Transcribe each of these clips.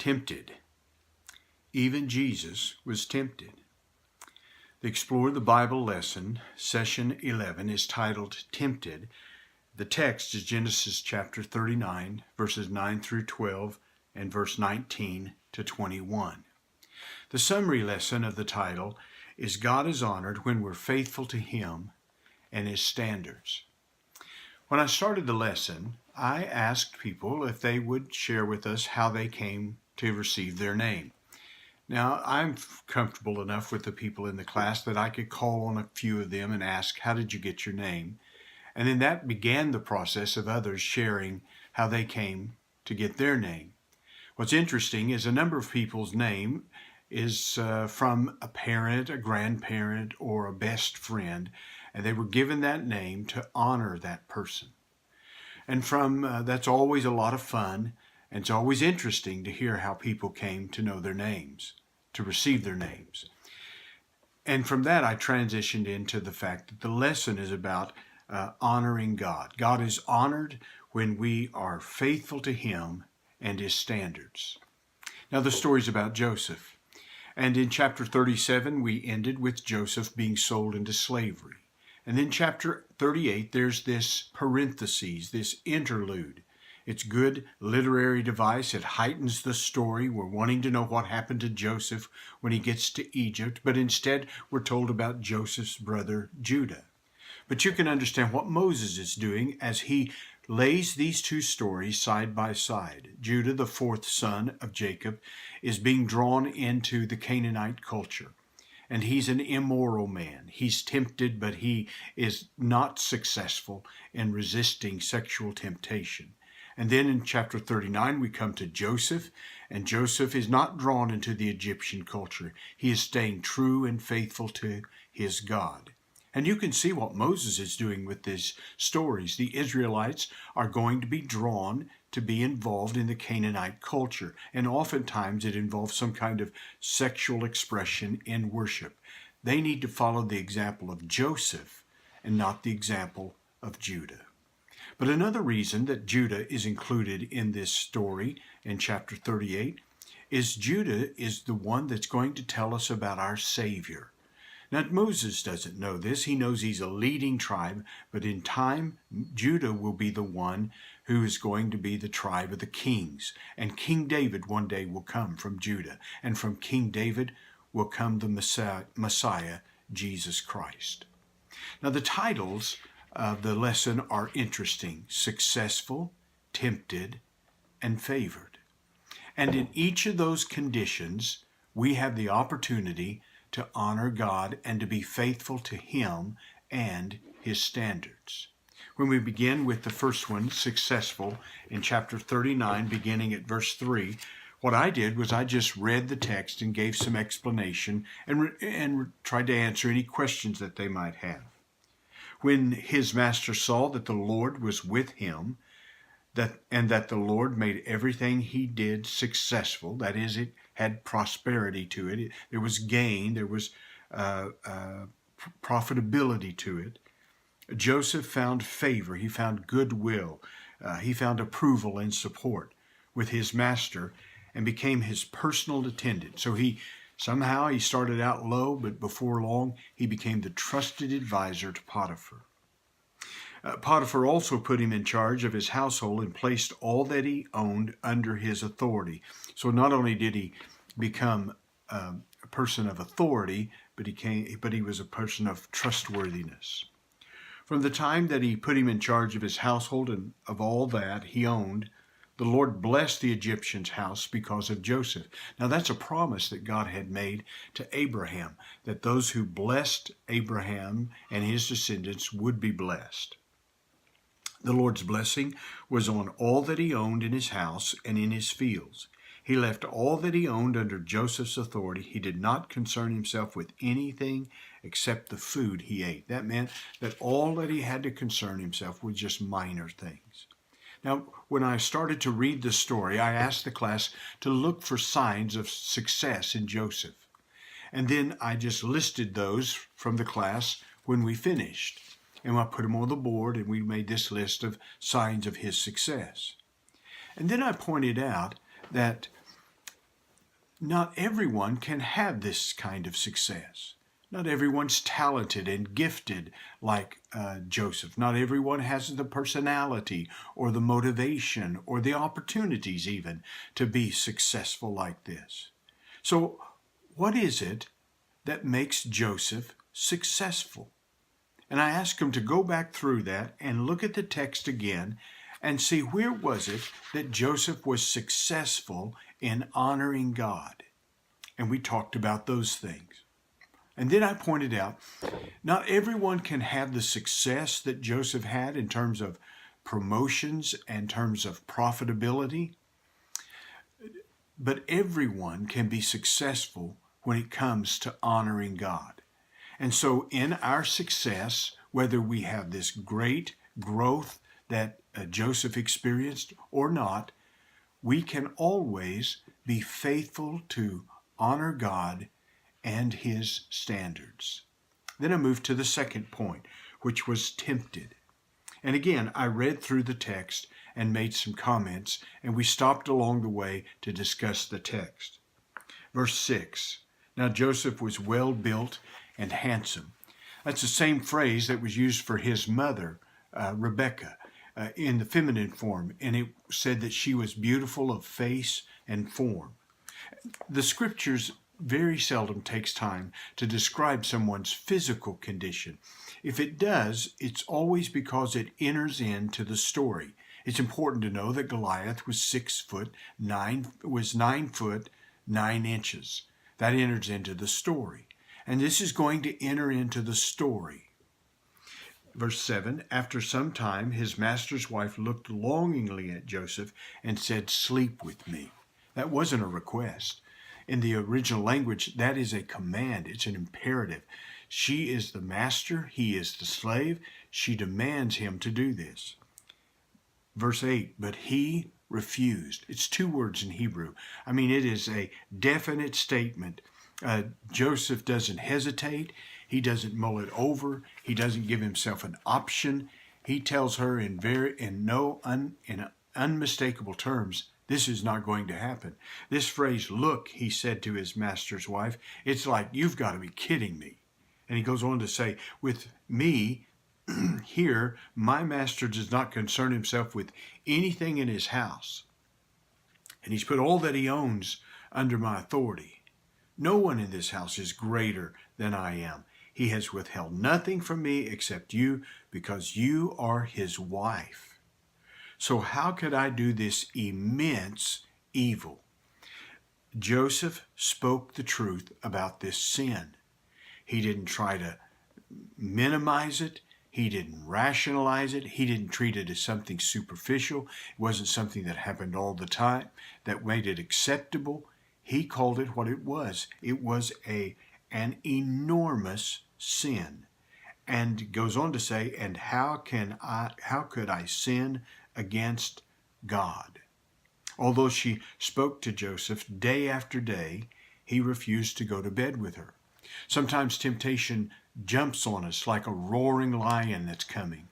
tempted. Even Jesus was tempted. The Explore the Bible lesson, session 11, is titled Tempted. The text is Genesis chapter 39, verses 9 through 12, and verse 19 to 21. The summary lesson of the title is God is honored when we're faithful to Him and His standards. When I started the lesson, I asked people if they would share with us how they came to receive their name. Now, I'm comfortable enough with the people in the class that I could call on a few of them and ask, how did you get your name? And then that began the process of others sharing how they came to get their name. What's interesting is a number of people's name is from a parent, a grandparent, or a best friend, and they were given that name to honor that person. And that's always a lot of fun, and it's always interesting to hear how people came to know their names, to receive their names. And from that, I transitioned into the fact that the lesson is about honoring God. God is honored when we are faithful to Him and His standards. Now, the story's about Joseph. And in chapter 37, we ended with Joseph being sold into slavery. And then chapter 38, there's this parentheses, this interlude. It's good literary device. It heightens the story. We're wanting to know what happened to Joseph when he gets to Egypt, but instead we're told about Joseph's brother Judah. But you can understand what Moses is doing as he lays these two stories side by side. Judah, the fourth son of Jacob, is being drawn into the Canaanite culture. And he's an immoral man. He's tempted, but he is not successful in resisting sexual temptation. And then in chapter 39, we come to Joseph, and Joseph is not drawn into the Egyptian culture. He is staying true and faithful to his God. And you can see what Moses is doing with these stories. The Israelites are going to be drawn to be involved in the Canaanite culture, and oftentimes it involves some kind of sexual expression in worship. They need to follow the example of Joseph and not the example of Judah. But another reason that Judah is included in this story in chapter 38 is Judah is the one that's going to tell us about our Savior. Now, Moses doesn't know this. He knows he's a leading tribe, but in time, Judah will be the one who is going to be the tribe of the kings. And King David one day will come from Judah, and from King David will come the Messiah, Jesus Christ. Now, the titles of the lesson are interesting: successful, tempted, and favored. And in each of those conditions, we have the opportunity to honor God and to be faithful to Him and His standards. When we begin with the first one, successful, in chapter 39, beginning at verse 3, what I did was I just read the text and gave some explanation and tried to answer any questions that they might have. When his master saw that the Lord was with him, and that the Lord made everything he did successful, that is, it had prosperity to it, there was gain, there was profitability to it, Joseph found favor, he found goodwill, he found approval and support with his master and became his personal attendant. So he started out low, but before long he became the trusted advisor to Potiphar. Potiphar also put him in charge of his household and placed all that he owned under his authority. So not only did he become a person of authority, but he was a person of trustworthiness. From the time that he put him in charge of his household and of all that he owned, the Lord blessed the Egyptian's house because of Joseph. Now that's a promise that God had made to Abraham, that those who blessed Abraham and his descendants would be blessed. The Lord's blessing was on all that he owned in his house and in his fields. He left all that he owned under Joseph's authority. He did not concern himself with anything except the food he ate. That meant that all that he had to concern himself with just minor things. Now, when I started to read the story, I asked the class to look for signs of success in Joseph. And then I just listed those from the class when we finished. And I put them on the board, and we made this list of signs of his success. And then I pointed out that not everyone can have this kind of success. Not everyone's talented and gifted like Joseph. Not everyone has the personality or the motivation or the opportunities even to be successful like this. So what is it that makes Joseph successful? And I ask him to go back through that and look at the text again and see where was it that Joseph was successful in honoring God. And we talked about those things. And then I pointed out, not everyone can have the success that Joseph had in terms of promotions and in terms of profitability, but everyone can be successful when it comes to honoring God. And so in our success, whether we have this great growth that Joseph experienced or not, we can always be faithful to honor God and his standards. Then I moved to the second point, which was tempted. And again, I read through the text and made some comments, and we stopped along the way to discuss the text. Verse 6, now Joseph was well built and handsome. That's the same phrase that was used for his mother, Rebekah, in the feminine form, and it said that she was beautiful of face and form. The scriptures very seldom takes time to describe someone's physical condition. If it does, it's always because it enters into the story. It's important to know that Goliath was 9 foot 9 inches. That enters into the story. And this is going to enter into the story. Verse 7, after some time, his master's wife looked longingly at Joseph and said, sleep with me. That wasn't a request. In the original language, that is a command. It's an imperative. She is the master. He is the slave. She demands him to do this. Verse 8, but he refused. It's 2 words in Hebrew. I mean, it is a definite statement. Joseph doesn't hesitate. He doesn't mull it over. He doesn't give himself an option. He tells her in unmistakable terms, this is not going to happen. This phrase, look, he said to his master's wife, it's like, you've got to be kidding me. And he goes on to say, with me here, my master does not concern himself with anything in his house. And he's put all that he owns under my authority. No one in this house is greater than I am. He has withheld nothing from me except you, because you are his wife. So how could I do this immense evil? Joseph spoke the truth about this sin. He didn't try to minimize it. He didn't rationalize it. He didn't treat it as something superficial. It wasn't something that happened all the time that made it acceptable. He called it what it was. It was an enormous sin. And goes on to say, and how could I sin against God? Although she spoke to Joseph day after day, he refused to go to bed with her. Sometimes temptation jumps on us like a roaring lion that's coming.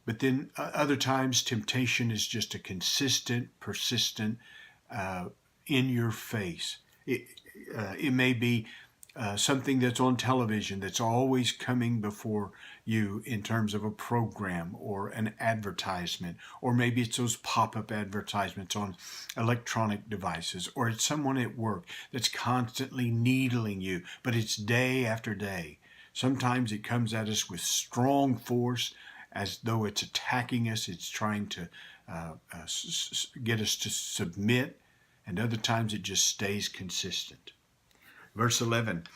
But then other times temptation is just a consistent, persistent, in your face. It may be something that's on television that's always coming before you in terms of a program or an advertisement, or maybe it's those pop-up advertisements on electronic devices, or it's someone at work that's constantly needling you, but it's day after day. Sometimes it comes at us with strong force as though it's attacking us, it's trying to get us to submit, and other times it just stays consistent. Verse 11,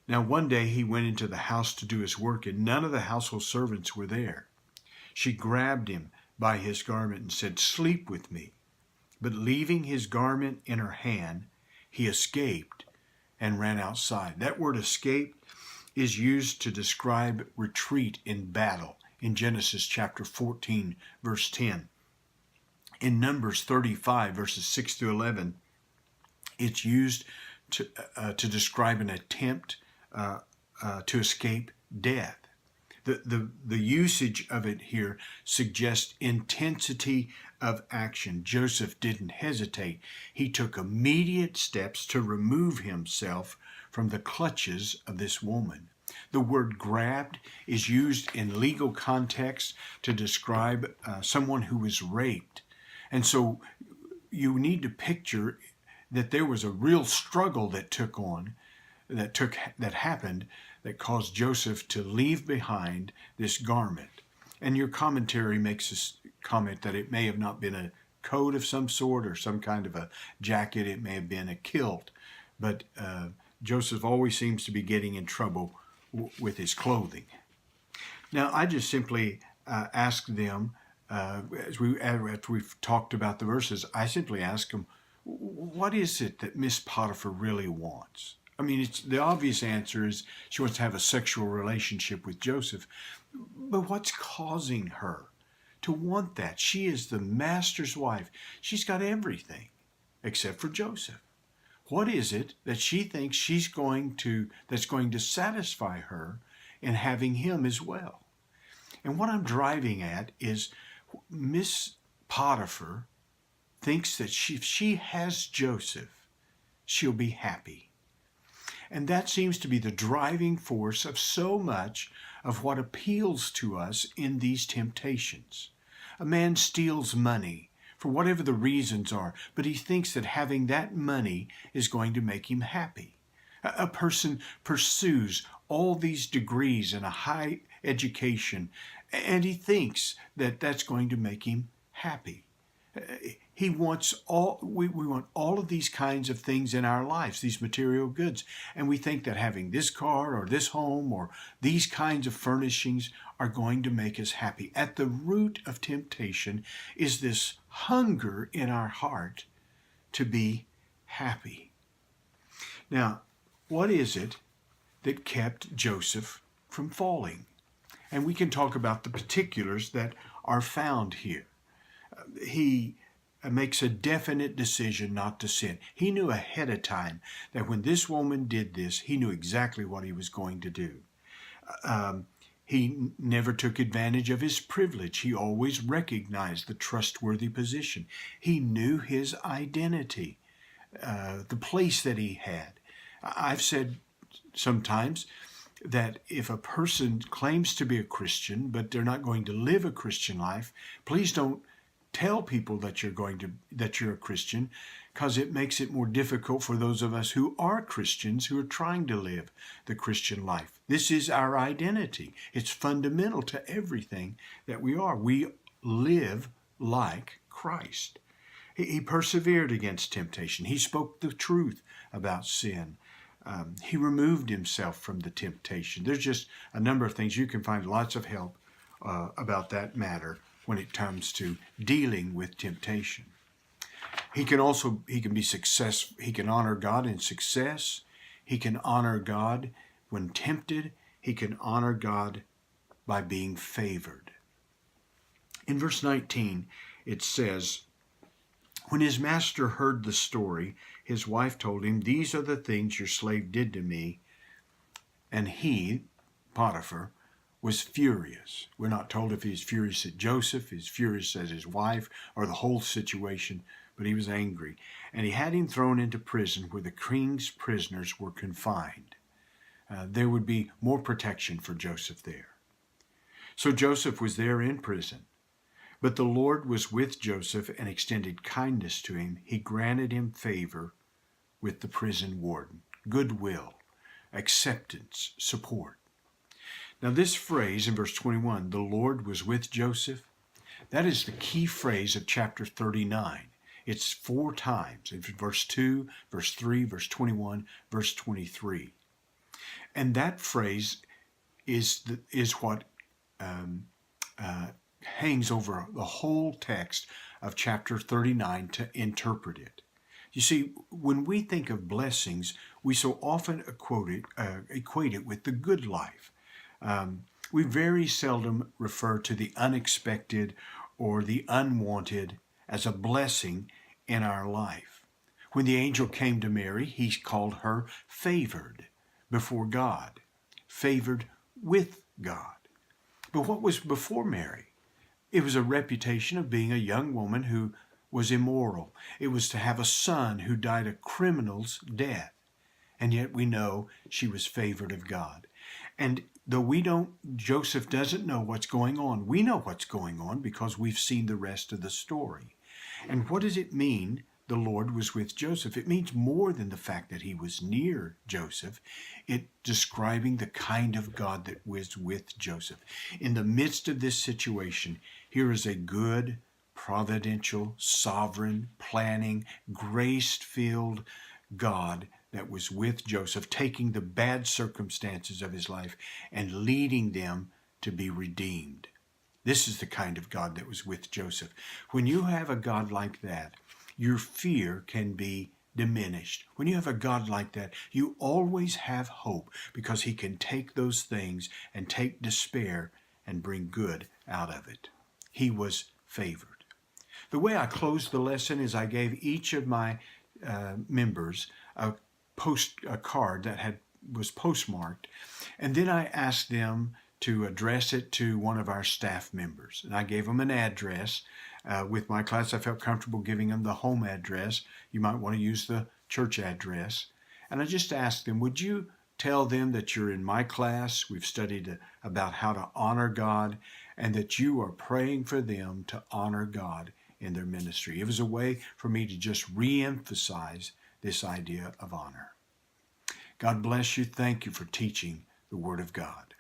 now one day he went into the house to do his work, and none of the household servants were there. She grabbed him by his garment and said, sleep with me. But leaving his garment in her hand, he escaped and ran outside. That word escape is used to describe retreat in battle in Genesis chapter 14, verse 10. In Numbers 35, verses 6 through 11, it's used to describe an attempt to escape death. The usage of it here suggests intensity of action. Joseph didn't hesitate. He took immediate steps to remove himself from the clutches of this woman. The word grabbed is used in legal context to describe someone who was raped. And so you need to picture that there was a real struggle that happened that caused Joseph to leave behind this garment. And your commentary makes this comment that it may have not been a coat of some sort or some kind of a jacket. It may have been a kilt. But Joseph always seems to be getting in trouble with his clothing. Now, I just simply ask them, after we've talked about the verses, I simply ask them, what is it that Miss Potiphar really wants? I mean, the obvious answer is she wants to have a sexual relationship with Joseph. But what's causing her to want that? She is the master's wife. She's got everything except for Joseph. What is it that she thinks that's going to satisfy her in having him as well? And what I'm driving at is Miss Potiphar thinks that if she has Joseph, she'll be happy. And that seems to be the driving force of so much of what appeals to us in these temptations. A man steals money for whatever the reasons are, but he thinks that having that money is going to make him happy. A person pursues all these degrees and a high education, and he thinks that that's going to make him happy. We want all of these kinds of things in our lives, these material goods. And we think that having this car or this home or these kinds of furnishings are going to make us happy. At the root of temptation is this hunger in our heart to be happy. Now, what is it that kept Joseph from falling? And we can talk about the particulars that are found here. He makes a definite decision not to sin. He knew ahead of time that when this woman did this, he knew exactly what he was going to do. He never took advantage of his privilege. He always recognized the trustworthy position. He knew his identity, the place that he had. I've said sometimes that if a person claims to be a Christian, but they're not going to live a Christian life, please don't tell people that you're a Christian, because it makes it more difficult for those of us who are Christians who are trying to live the Christian life. This is our identity. It's fundamental to everything that we are. We live like Christ. He persevered against temptation. He spoke the truth about sin. He removed himself from the temptation. There's just a number of things. You can find lots of help about that matter when it comes to dealing with temptation. He can be successful. He can honor God in success. He can honor God when tempted. He can honor God by being favored. In verse 19, it says, when his master heard the story, his wife told him, "These are the things your slave did to me." And he, Potiphar, was furious. We're not told if he's furious at Joseph, he's furious at his wife, or the whole situation, but he was angry. And he had him thrown into prison where the king's prisoners were confined. There would be more protection for Joseph there. So Joseph was there in prison. But the Lord was with Joseph and extended kindness to him. He granted him favor with the prison warden, goodwill, acceptance, support. Now this phrase in verse 21, the Lord was with Joseph, that is the key phrase of chapter 39. It's 4 times, in verse 2, verse 3, verse 21, verse 23. And that phrase is what hangs over the whole text of chapter 39 to interpret it. You see, when we think of blessings, we so often equate it with the good life. We very seldom refer to the unexpected or the unwanted as a blessing in our life. When the angel came to Mary, he called her favored before God, favored with God. But what was before Mary? It was a reputation of being a young woman who was immoral. It was to have a son who died a criminal's death. And yet we know she was favored of God. And though Joseph doesn't know what's going on, we know what's going on because we've seen the rest of the story. And what does it mean the Lord was with Joseph? It means more than the fact that he was near Joseph. It's describing the kind of God that was with Joseph. In the midst of this situation, here is a good, providential, sovereign, planning, grace-filled God that was with Joseph, taking the bad circumstances of his life and leading them to be redeemed. This is the kind of God that was with Joseph. When you have a God like that, your fear can be diminished. When you have a God like that, you always have hope because he can take those things and take despair and bring good out of it. He was favored. The way I closed the lesson is I gave each of my members a card that was postmarked, and then I asked them to address it to one of our staff members. And I gave them an address. With my class, I felt comfortable giving them the home address. You might want to use the church address. And I just asked them, would you tell them that you're in my class? We've studied about how to honor God, and that you are praying for them to honor God in their ministry. It was a way for me to just re-emphasize this idea of honor. God bless you. Thank you for teaching the Word of God.